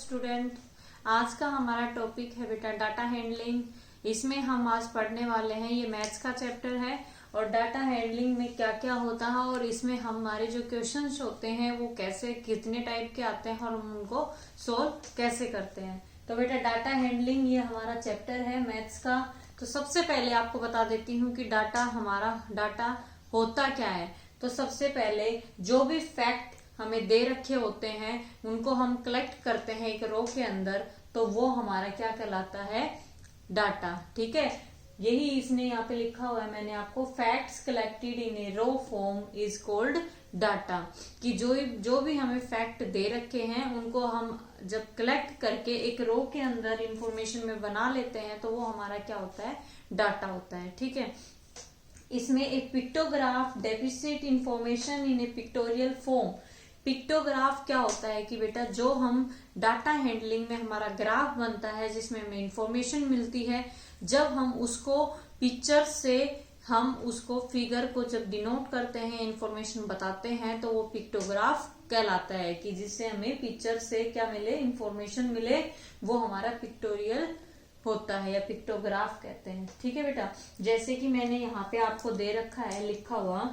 Student. आज का हमारा टॉपिक है बेटा डाटा हैंडलिंग। इसमें हम आज पढ़ने वाले हैं, ये मैथ्स का चैप्टर है और डाटा हैंडलिंग में क्या क्या होता है और इसमें हमारे जो क्वेश्चंस होते हैं वो कैसे कितने टाइप के आते हैं और हम उनको सोल्व कैसे करते हैं। तो बेटा डाटा हैंडलिंग ये हमारा चैप्टर है मैथ्स का। तो सबसे पहले आपको बता देती हूँ कि हमारा डाटा होता क्या है। तो सबसे पहले जो भी फैक्ट हमें दे रखे होते हैं उनको हम कलेक्ट करते हैं एक रो के अंदर, तो वो हमारा क्या कहलाता है, डाटा। ठीक है, यही इसने यहाँ पे लिखा हुआ है, मैंने आपको facts collected in a raw form is called data. कि जो भी हमें फैक्ट दे रखे हैं उनको हम जब कलेक्ट करके एक रो के अंदर इंफॉर्मेशन में बना लेते हैं तो वो हमारा क्या होता है, डाटा होता है। ठीक है, इसमें एक pictograph deficit information in A pictorial form. Pictograph क्या होता है कि बेटा जो हम डाटा हैंडलिंग में हमारा ग्राफ बनता है जिसमें हमें इंफॉर्मेशन मिलती है, जब हम उसको पिक्चर से हम उसको फिगर को जब डिनोट करते हैं, इंफॉर्मेशन बताते हैं, तो वो पिक्टोग्राफ कहलाता है। कि जिससे हमें पिक्चर से क्या मिले, इंफॉर्मेशन मिले, वो हमारा पिक्टोरियल होता है या पिक्टोग्राफ कहते हैं। ठीक है बेटा, जैसे कि मैंने यहाँ पे आपको दे रखा है लिखा हुआ,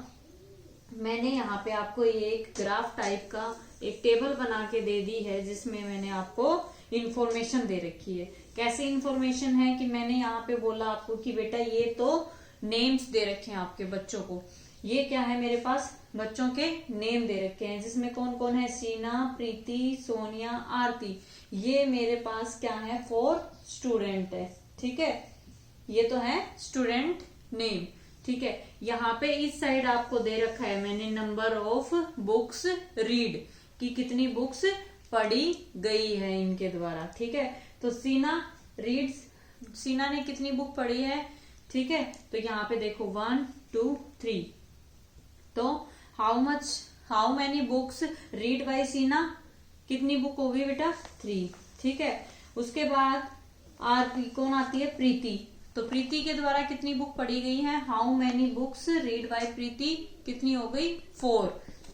मैंने यहाँ पे आपको ये एक ग्राफ टाइप का एक टेबल बना के दे दी है जिसमें मैंने आपको इंफॉर्मेशन दे रखी है। कैसी इंफॉर्मेशन है कि मैंने यहाँ पे बोला आपको कि बेटा ये तो नेम्स दे रखे हैं आपके बच्चों को। ये क्या है, मेरे पास बच्चों के नेम दे रखे हैं जिसमें कौन कौन है, सीना, प्रीति, सोनिया, आरती। ये मेरे पास क्या है, 4 स्टूडेंट है। ठीक है, ये तो है स्टूडेंट नेम। ठीक है, यहाँ पे इस साइड आपको दे रखा है मैंने नंबर ऑफ बुक्स रीड, कि कितनी बुक्स पढ़ी गई है इनके द्वारा। ठीक है, तो सीना रीड्स, सीना ने कितनी बुक पढ़ी है। ठीक है, तो यहाँ पे देखो 1 2 3, तो how many books read bye सीना, कितनी बुक होगी बेटा, 3। ठीक है, उसके बाद कौन आती है, प्रीति। तो प्रीति के द्वारा कितनी बुक पढ़ी गई है, how many books read by Preeti, कितनी हो गई, 4।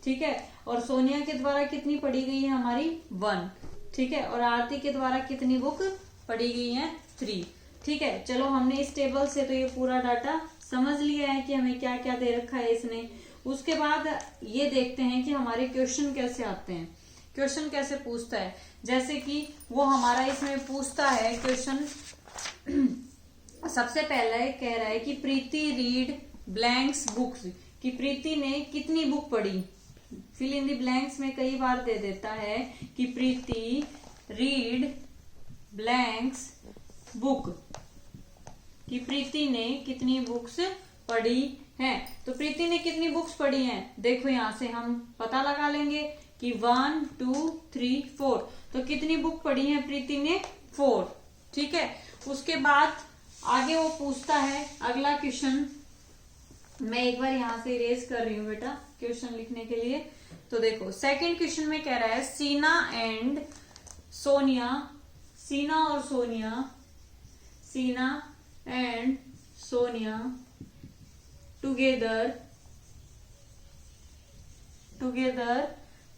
ठीक है, और सोनिया के द्वारा कितनी पढ़ी गई है हमारी, 1। ठीक है, और आरती के द्वारा कितनी बुक पढ़ी गई है, 3। ठीक है, चलो हमने इस टेबल से तो ये पूरा डाटा समझ लिया है कि हमें क्या क्या दे रखा है इसने। उसके बाद ये देखते हैं कि हमारे क्वेश्चन कैसे आते हैं, क्वेश्चन कैसे पूछता है। जैसे कि वो हमारा इसमें पूछता है क्वेश्चन, सबसे पहले कह रहा है कि प्रीति रीड ब्लैंक्स बुक्स, कि प्रीति ने कितनी बुक पढ़ी। फिल इन द ब्लैंक्स में कई बार दे देता है कि प्रीति रीड ब्लैंक्स बुक, कि प्रीति ने कितनी बुक्स पढ़ी हैं। तो प्रीति ने कितनी बुक्स पढ़ी हैं, देखो यहां से हम पता लगा लेंगे कि 1 2 3 4, तो कितनी बुक पढ़ी है प्रीति ने, 4। ठीक है, उसके बाद आगे वो पूछता है अगला क्वेश्चन। मैं एक बार यहां से इरेज कर रही हूं बेटा क्वेश्चन लिखने के लिए। तो देखो सेकंड क्वेश्चन में कह रहा है सीना एंड सोनिया, सीना और सोनिया, सीना and Sonia together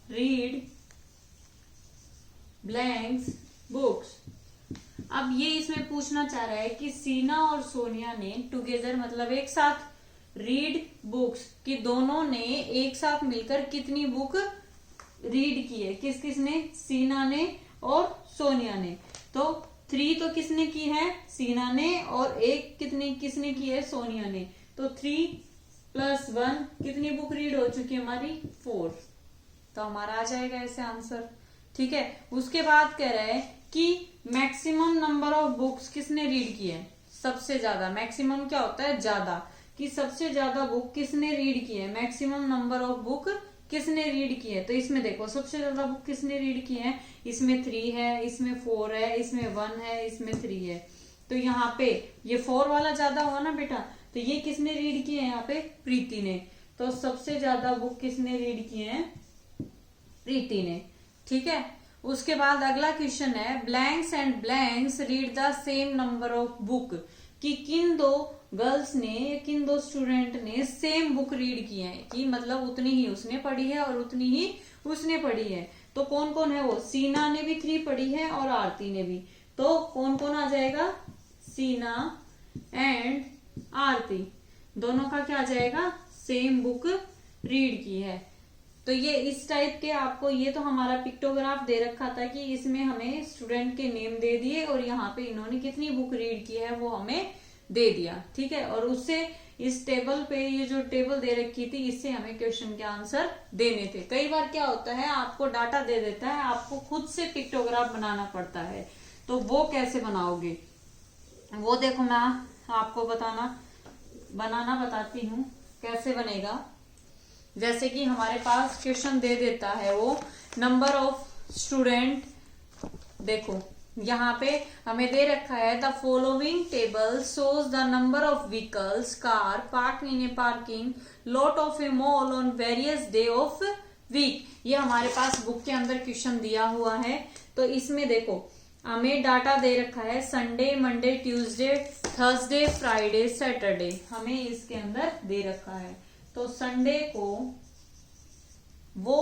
read blanks books. अब ये इसमें पूछना चाह रहा है कि सीना और सोनिया ने टुगेदर मतलब एक साथ, रीड बुक्स कि दोनों ने एक साथ मिलकर कितनी बुक रीड की है, किस किसने, सीना ने और सोनिया ने। तो 3 तो किसने की है, सीना ने, और एक किसने की है, सोनिया ने। तो 3 + 1 कितनी बुक रीड हो चुकी है हमारी, 4। तो हमारा आ जाएगा ऐसे आंसर। ठीक है, उसके बाद कह रहा है कि मैक्सिमम नंबर ऑफ बुक्स किसने रीड की है, सबसे ज्यादा। मैक्सिमम क्या होता है, ज्यादा, कि सबसे ज्यादा बुक किसने रीड की है, मैक्सिमम नंबर ऑफ बुक किसने रीड की है। तो इसमें देखो सबसे ज्यादा बुक किसने रीड की है, इसमें 3 है, इसमें 4 है, इसमें 1 है, इसमें 3 है। तो यहाँ पे ये 4 वाला ज्यादा हुआ ना बेटा, तो ये किसने रीड की है यहाँ पे, प्रीति ने। तो सबसे ज्यादा बुक किसने रीड की है, प्रीति ने। ठीक है, उसके बाद अगला क्वेश्चन है blanks and blanks read the same number of book, कि किन दो गर्ल्स ने, किन दो स्टूडेंट ने सेम बुक रीड की है, कि मतलब उतनी ही उसने पढ़ी है और उतनी ही उसने पढ़ी है। तो कौन कौन है वो, सीना ने भी 3 पढ़ी है और आरती ने भी, तो कौन कौन आ जाएगा, सीना एंड आरती दोनों का क्या आ जाएगा, सेम बुक रीड की है। तो ये इस टाइप के आपको, ये तो हमारा पिक्टोग्राफ दे रखा था कि इसमें हमें स्टूडेंट के नेम दे दिए और यहाँ पे इन्होंने कितनी बुक रीड की है वो हमें दे दिया, ठीक है। और उससे इस टेबल पे, ये जो टेबल दे रखी थी, इससे हमें क्वेश्चन के आंसर देने थे। कई बार क्या होता है, आपको डाटा दे देता है, आपको खुद से पिक्टोग्राफ बनाना पड़ता है, तो वो कैसे बनाओगे वो देखो मैं आपको बनाना बताती हूँ कैसे बनेगा। जैसे कि हमारे पास क्वेश्चन दे देता है वो नंबर ऑफ स्टूडेंट, देखो यहाँ पे हमें दे रखा है the following table shows the number of vehicles car park in a parking lot of a mall on various day of week. ये हमारे पास बुक के अंदर क्वेश्चन दिया हुआ है। तो इसमें देखो हमें डाटा दे रखा है Sunday, Monday, Tuesday, Thursday, Friday, Saturday, हमें इसके अंदर दे रखा है। तो संडे को वो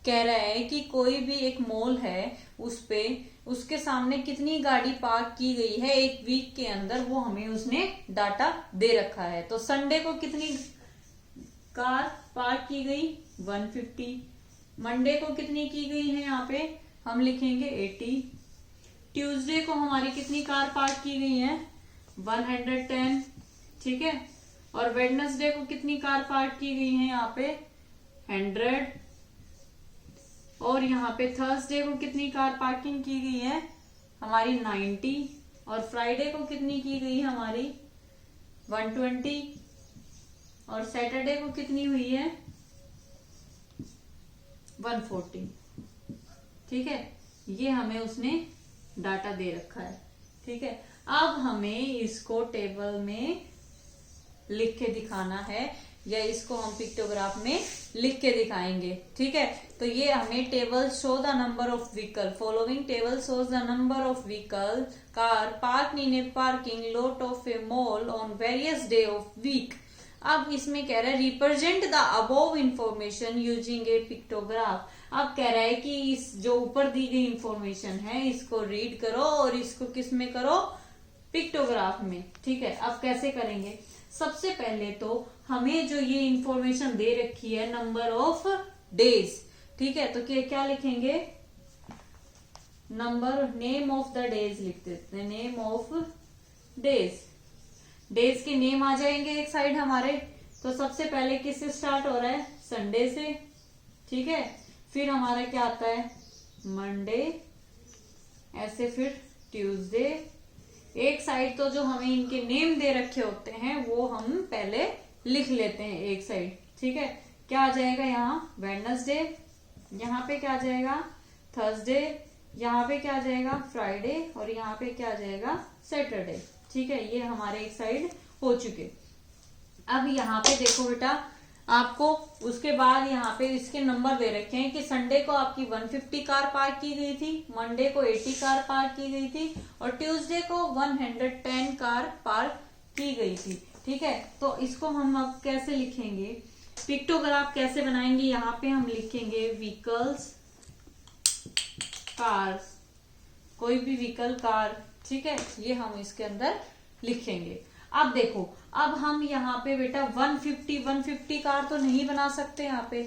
कह रहा है कि कोई भी एक मॉल है, उस पे उसके सामने कितनी गाड़ी पार्क की गई है एक वीक के अंदर, वो हमें उसने डाटा दे रखा है। तो संडे को कितनी कार पार्क की गई 150, मंडे को कितनी की गई है यहाँ पे हम लिखेंगे 80, ट्यूसडे को हमारी कितनी कार पार्क की गई है 110, ठीक है। और वेडनेसडे को कितनी कार पार्क की गई है यहाँ पे 100, और यहाँ पे थर्सडे को कितनी कार पार्किंग की गई है हमारी 90, और फ्राइडे को कितनी की गई है हमारी 120, और सैटरडे को कितनी हुई है 140, ठीक है। ये हमें उसने डाटा दे रखा है, ठीक है। अब हमें इसको टेबल में लिख के दिखाना है, या इसको हम पिक्टोग्राफ में लिख के दिखाएंगे, ठीक है। तो ये हमें table show the number of vehicle, following table shows the number of vehicle car park in a parking lot of a mall on various day of week. अब इसमें कह रहा है represent the above information using a pictograph. अब कह रहा है कि इस जो ऊपर दी गई इंफॉर्मेशन है इसको रीड करो और इसको किस में करो, पिक्टोग्राफ में, ठीक है। अब कैसे करेंगे, सबसे पहले तो हमें जो ये इंफॉर्मेशन दे रखी है नंबर ऑफ डेज, ठीक है। तो क्या लिखेंगे, number, name of the days लिख देते हैं, नेम ऑफ डेज, डेज के नेम आ जाएंगे एक साइड हमारे। तो सबसे पहले किससे स्टार्ट हो रहा है, संडे से, ठीक है। फिर हमारा क्या आता है मंडे, ऐसे फिर ट्यूसडे, एक साइड तो जो हमें इनके नेम दे रखे होते हैं वो हम पहले लिख लेते हैं एक साइड, ठीक है। क्या आ जाएगा यहाँ वेडनेसडे, यहाँ पे क्या आ जाएगा थर्सडे, यहाँ पे क्या आ जाएगा फ्राइडे, और यहाँ पे क्या आ जाएगा सैटरडे, ठीक है। ये हमारे एक साइड हो चुके। अब यहाँ पे देखो बेटा, आपको उसके बाद यहाँ पे इसके नंबर दे रखे हैं कि संडे को आपकी 150 कार पार्क की गई थी, मंडे को 80 कार पार्क की गई थी, और ट्यूसडे को 110 कार पार्क की गई थी, ठीक है। तो इसको हम अब कैसे लिखेंगे, पिक्टोग्राफ कैसे बनाएंगे, यहाँ पे हम लिखेंगे व्हीकल्स कार्स, कोई भी व्हीकल कार, ठीक है, ये हम इसके अंदर लिखेंगे। अब देखो, अब हम यहाँ पे बेटा 150 कार तो नहीं बना सकते, यहाँ पे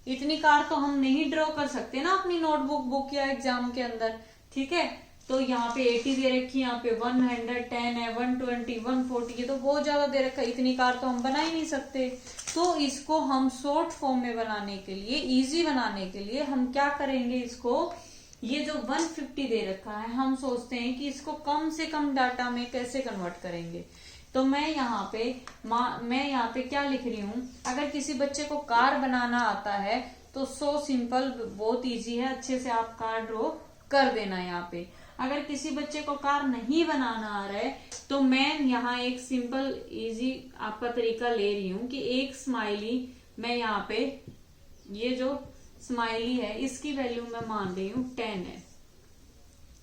इतनी कार तो हम नहीं ड्रॉ कर सकते ना अपनी नोटबुक बुक या एग्जाम के अंदर, ठीक है। तो यहाँ पे 80 दे रखी, यहाँ पे 110 है, 120, 140, ये तो बहुत ज्यादा दे रखा है, इतनी कार तो हम बना ही नहीं सकते। तो इसको हम शॉर्ट फॉर्म में बनाने के लिए, इजी बनाने के लिए हम क्या करेंगे, इसको ये जो 150 दे रखा है हम सोचते हैं कि इसको कम से कम डाटा में कैसे कन्वर्ट करेंगे। तो मैं यहाँ पे क्या लिख रही हूँ, अगर किसी बच्चे को कार बनाना आता है तो सो सिंपल, बहुत इजी है, अच्छे से आप कार ड्रॉ कर देना यहाँ पे। अगर किसी बच्चे को कार नहीं बनाना आ रहा है तो मैं यहाँ एक सिंपल इजी आपका तरीका ले रही हूँ कि एक स्माइली, मैं यहाँ पे ये जो स्माइली है इसकी वैल्यू मैं मान रही हूँ 10 है,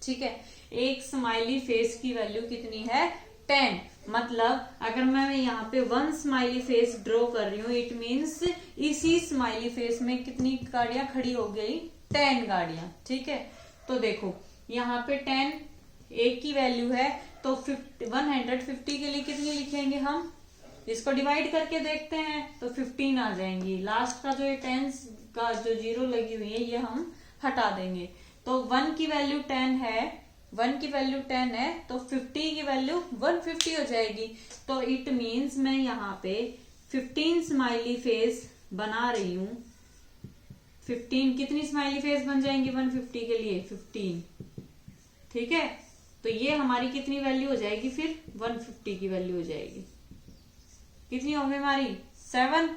ठीक है। एक स्माइली फेस की वैल्यू कितनी है 10, मतलब अगर मैं यहाँ पे 1 स्माइली फेस ड्रॉ कर रही हूँ, इट मीन्स इसी स्माइली फेस में कितनी गाड़ियां खड़ी हो गई 10 गाड़ियां। ठीक है, तो देखो यहाँ पे 10 एक की वैल्यू है, तो 150 के लिए कितनी लिखेंगे हम, इसको डिवाइड करके देखते हैं तो 15 आ जाएंगी। लास्ट का जो ये 10 का जो 0 लगी हुई है ये हम हटा देंगे। तो 1 की वैल्यू 10 है, 1 की वैल्यू 10 है, तो 50 की वैल्यू 150 हो जाएगी। तो इट मीन्स मैं यहाँ पे 15 स्माइली फेस बना रही हूं। 15 कितनी स्माइली फेस बन जाएंगी 150 के लिए, 15। ठीक है, तो ये हमारी कितनी वैल्यू हो जाएगी, फिर 150 की वैल्यू हो जाएगी। कितनी होगी हमारी 7,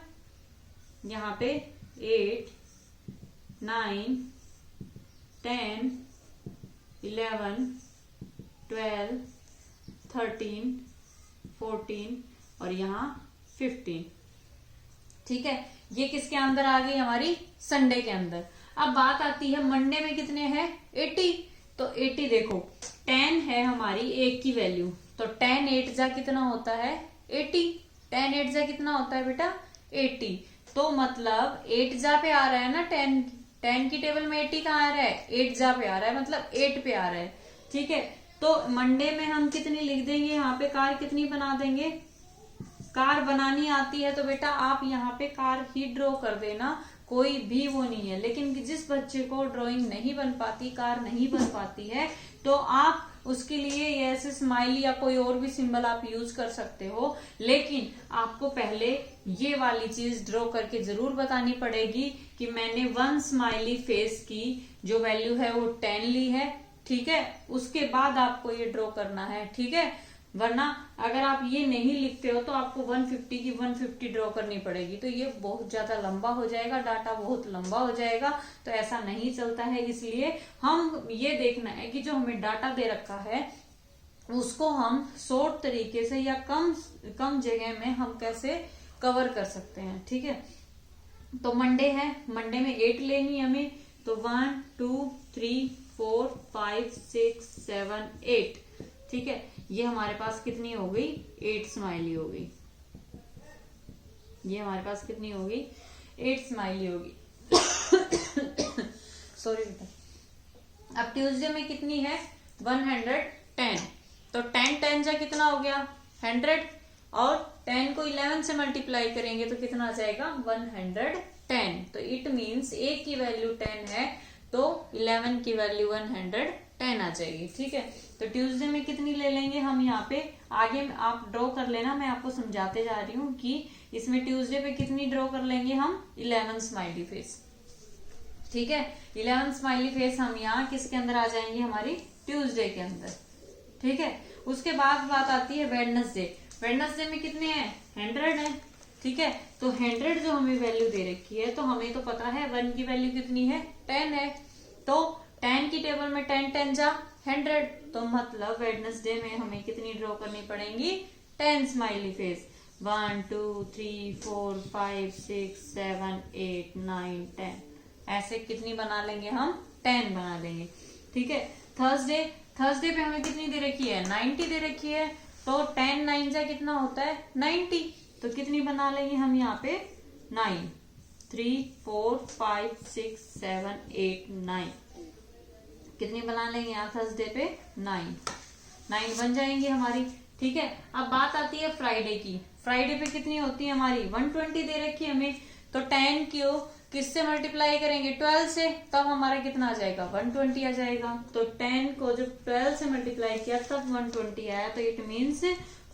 यहाँ पे 8, 9, 10, 11, 12, 13, 14 और यहाँ 15। ठीक है, ये किसके अंदर आ गई हमारी, संडे के अंदर। अब बात आती है मंडे में कितने हैं 80। तो 80 देखो 10 है हमारी एक की वैल्यू, तो 10 8 जा कितना होता है 80। 10 8 जा कितना होता है बेटा 80। तो मतलब 8 जा पे आ रहा है ना 10 की टेबल में 80 कहाँ आ रहा है, 8 जा पे आ रहा है, मतलब 8 पे आ रहा है। ठीक है, तो मंडे में हम कितनी लिख देंगे, यहाँ पे कार कितनी बना देंगे, कार बनानी आती है तो बेटा आप यहाँ पे कार ही ड्रॉ कर देना, कोई भी वो नहीं है। लेकिन जिस बच्चे को ड्राइंग नहीं बन पाती, कार नहीं बन पाती है, तो आप उसके लिए ऐसे स्माइली या कोई और भी सिंबल आप यूज कर सकते हो। लेकिन आपको पहले ये वाली चीज ड्रॉ करके जरूर बतानी पड़ेगी कि मैंने 1 स्माइली फेस की जो वैल्यू है वो 10 ली है। ठीक है, उसके बाद आपको ये ड्रॉ करना है। ठीक है, वरना अगर आप ये नहीं लिखते हो तो आपको 150 की 150 ड्रॉ करनी पड़ेगी, तो ये बहुत ज्यादा लंबा हो जाएगा, डाटा बहुत लंबा हो जाएगा, तो ऐसा नहीं चलता है। इसलिए हम ये देखना है कि जो हमें डाटा दे रखा है उसको हम शॉर्ट तरीके से या कम जगह में हम कैसे कवर कर सकते हैं। ठीक है, तो मंडे है, मंडे में 8 लेनी हमें, तो 1 2 3 4 5 6 7 8। ठीक है, ये हमारे पास कितनी हो गई 8 स्माइली हो गई, ये हमारे पास कितनी होगी 8 स्माइली होगी। सॉरी बेटा। अब ट्यूसडे में कितनी है 110, तो 10 10 जा कितना हो गया 100, और 10 को 11 से मल्टीप्लाई करेंगे तो कितना आ जाएगा 110। तो इट मीन्स ए की वैल्यू 10 है, तो 11 की वैल्यू 110 आ जाएगी। ठीक है, तो ट्यूसडे में कितनी ले लेंगे हम, यहाँ पे आगे आप ड्रॉ कर लेना, मैं आपको समझाते जा रही हूँ कि इसमें ट्यूसडे पे कितनी ड्रॉ कर लेंगे हम 11 स्माइली फेस। ठीक है, 11 स्माइली फेस हम यहाँ किसके अंदर आ जाएंगे, हमारी ट्यूसडे के अंदर। ठीक है, उसके बाद बात आती है वेडनेसडे। वेडनेसडे में कितने हैं 100 है। ठीक है, तो 100 जो हमें वैल्यू दे रखी है, तो हमें तो पता है 1 की वैल्यू कितनी है 10 है, तो 10 की टेबल में 10 10 जा 100, तो मतलब वेडनेसडे में हमें कितनी ड्रॉ करनी पड़ेंगी 10 स्माइली फेस। 1 2 3 4 5 6 7 8 9 10, ऐसे कितनी बना लेंगे हम 10 बना लेंगे। ठीक है, थर्सडे, थर्सडे पे हमें कितनी दे रखी है 90 दे रखी है, तो 10 9 जा कितना होता है 90, तो कितनी बना लेंगे हम यहाँ पे 9 3 4 5 6 7 8 9, कितनी बना लेंगे यहाँ थर्सडे पे 9 बन जाएंगी हमारी। ठीक है, अब बात आती है फ्राइडे की। फ्राइडे पे कितनी होती है हमारी 120 दे रखी है हमें, तो 10 को किससे मल्टीप्लाई करेंगे 12 से, तब हमारा कितना आ जाएगा 120 आ जाएगा। तो 10 को जब 12 से मल्टीप्लाई किया तब 120 आया, तो इट मीन्स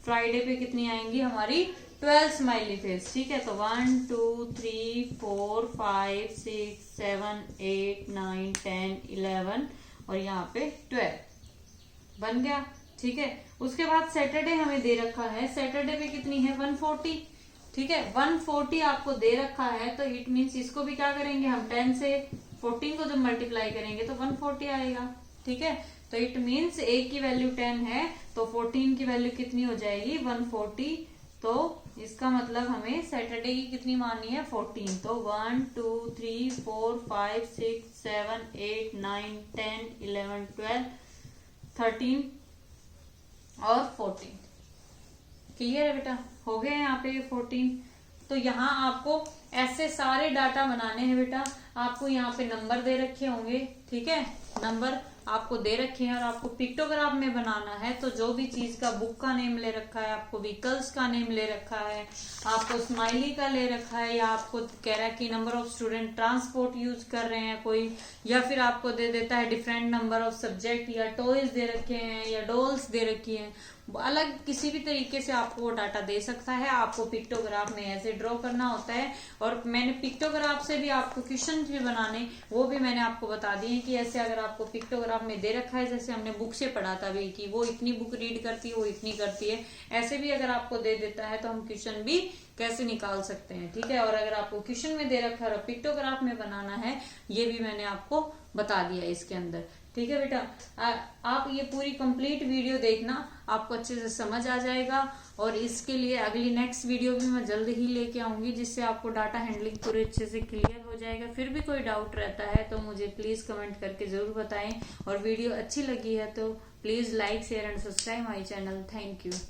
फ्राइडे पे कितनी आएंगी हमारी 12 स्माइली फेस। ठीक है, तो 1 2 3 4 5 6 7 8 9 10 11 और यहाँ पे 12 बन गया। ठीक है, उसके बाद सैटरडे हमें दे रखा है, सैटरडे पे कितनी है 140। ठीक है, 140 आपको दे रखा है, तो इट मीन्स इसको भी क्या करेंगे हम 10 से 14 को जब मल्टीप्लाई करेंगे तो 140 आएगा। ठीक है, तो इट मीन्स ए की वैल्यू 10 है, तो 14 की वैल्यू कितनी हो जाएगी 140, तो इसका मतलब हमें सैटरडे की कितनी माननी है 14, तो 1 2 3 4 5 6 7 8 9 10 11 12 13 और 14। क्लियर है बेटा, हो गए यहाँ पे 14। तो यहाँ आपको ऐसे सारे डाटा बनाने हैं बेटा। आपको यहाँ पे नंबर दे रखे होंगे, ठीक है, नंबर आपको दे रखे हैं और आपको पिक्टोग्राफ में बनाना है। तो जो भी चीज का बुक का नेम ले रखा है, आपको व्हीकल्स का नेम ले रखा है, आपको स्माइली का ले रखा है, या आपको कह रहा है कि number of student transport use कर रहे हैं कोई, या फिर आपको दे देता है डिफरेंट नंबर ऑफ सब्जेक्ट, या टॉयज दे रखे हैं, या डॉल्स दे रखी हैं, अलग किसी भी तरीके से आपको वो डाटा दे सकता है। आपको पिक्टोग्राफ में ऐसे ड्रॉ करना होता है। और मैंने पिक्टोग्राफ से भी आपको क्वेश्चन भी बनाने, वो भी मैंने आपको बता दिए कि ऐसे अगर आपको पिक्टोग्राफ में दे रखा है, जैसे हमने बुक से पढ़ा था भी कि वो इतनी बुक रीड करती है, वो इतनी करती है, ऐसे भी अगर आपको दे देता है तो हम क्वेश्चन भी कैसे निकाल सकते हैं, ठीक है। और अगर आपको क्वेश्चन में दे रखा है और पिक्टोग्राफ में बनाना है, ये भी मैंने आपको बता दिया इसके अंदर, ठीक है बेटा। आप ये पूरी कंप्लीट वीडियो देखना, आपको अच्छे से समझ आ जाएगा। और इसके लिए अगली नेक्स्ट वीडियो भी मैं जल्द ही लेके आऊंगी, जिससे आपको डाटा हैंडलिंग पूरे अच्छे से क्लियर हो जाएगा। फिर भी कोई डाउट रहता है तो मुझे प्लीज कमेंट करके जरूर बताएं। और वीडियो अच्छी लगी है तो please like, share and subscribe my channel. Thank you.